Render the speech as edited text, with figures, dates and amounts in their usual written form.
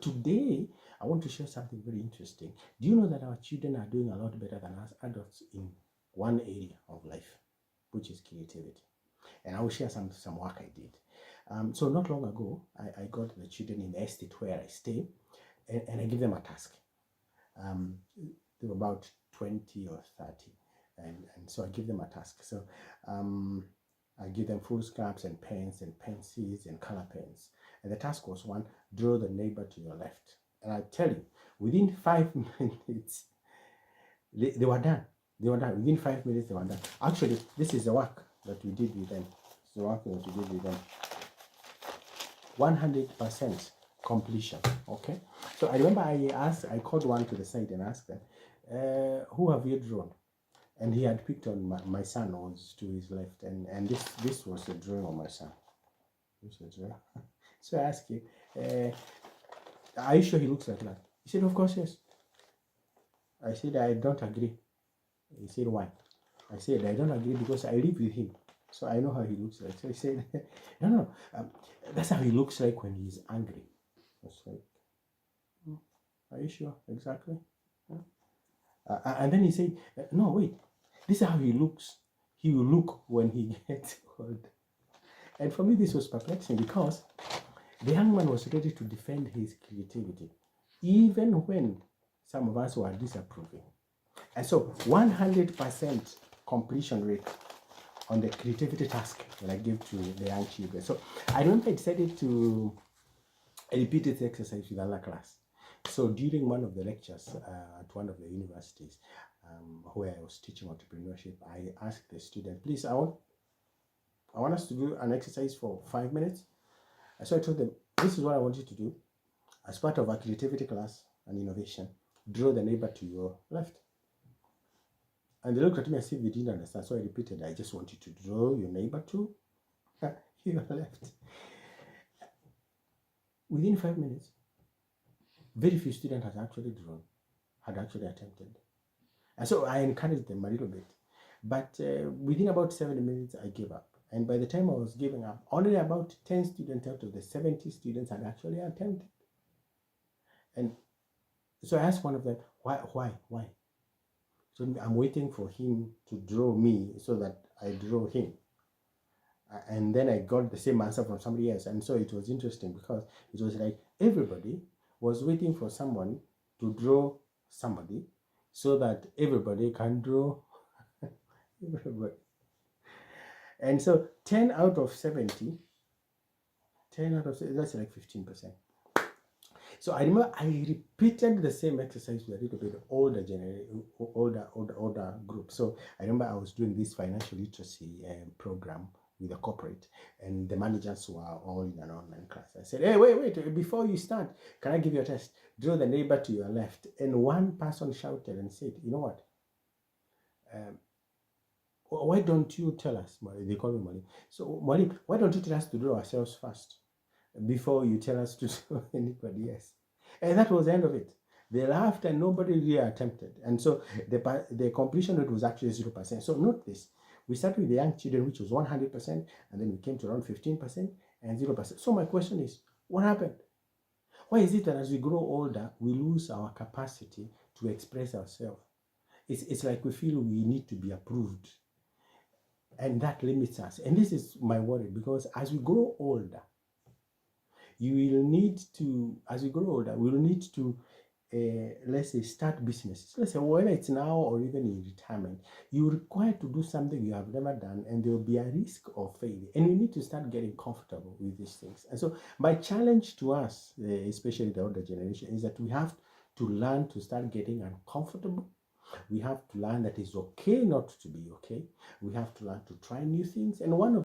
Today, I want to share something very interesting. Do you know that our children are doing a lot better than us adults in one area of life, which is creativity? And I will share some work I did. So not long ago, I got the children in the estate where I stay, and I give them a task. They were about 20 or 30, and so I give them a task. So I give them full scraps and pens and pencils and color pens. And the task was one, draw the neighbor to your left. And I tell you, within 5 minutes, they were done. They were done. Within 5 minutes, they were done. Actually, this is the work that we did with them. It's the work that we did with them. 100% completion. Okay. So I remember I called one to the side and asked them, who have you drawn? And he had picked on my son was to his left, and this was a drawing of my son. This was a drawing. So I asked him, are you sure he looks like that? He said, of course, yes. I said, I don't agree. He said, why? I said, I don't agree because I live with him, so I know how he looks like. So he said, no, that's how he looks like when he's angry. I was like, are you sure? Exactly. And then he said, no, wait, this is how he looks. He will look when he gets old. And for me, this was perplexing because the young man was ready to defend his creativity, even when some of us were disapproving. And so 100% completion rate on the creativity task that I gave to the young children. So I remember I decided to repeat this exercise with another class. So during one of the lectures at one of the universities where I was teaching entrepreneurship, I asked the student, please, I want us to do an exercise for 5 minutes. So I told them, this is what I want you to do. As part of our creativity class and innovation, draw the neighbor to your left. And they looked at me as if they didn't understand. So I repeated, I just want you to draw your neighbor to your left. Within 5 minutes, very few students had actually attempted. And so I encouraged them a little bit. But within about 7 minutes, I gave up. And by the time I was giving up, only about 10 students out of the 70 students had actually attempted. And so I asked one of them, why? So I'm waiting for him to draw me so that I draw him. And then I got the same answer from somebody else. And so it was interesting because it was like everybody was waiting for someone to draw somebody so that everybody can draw everybody. And so 10 out of 70, that's like 15%. So I remember I repeated the same exercise with a little bit older group. So I remember I was doing this financial literacy program with a corporate, and the managers were all in an online class. I said, hey, wait, before you start, can I give you a test? Draw the neighbor to your left. And one person shouted and said, you know what? Why don't you tell us? They call me Molly. So Molly, why don't you tell us to draw ourselves first before you tell us to draw anybody else? And that was the end of it. They laughed and nobody really attempted. And so the completion rate was actually 0%. So note this. We started with the young children, which was 100%, and then we came to around 15% and 0%. So my question is, what happened? Why is it that as we grow older, we lose our capacity to express ourselves? It's like we feel we need to be approved. And that limits us. And this is my worry, because as we grow older, we will need to, let's say, start businesses. Let's say whether it's now or even in retirement, you're required to do something you have never done, and there will be a risk of failure. And we need to start getting comfortable with these things. And so my challenge to us, especially the older generation, is that we have to learn to start getting uncomfortable. We have to learn that it's okay not to be okay. We have to learn to try new things. And one of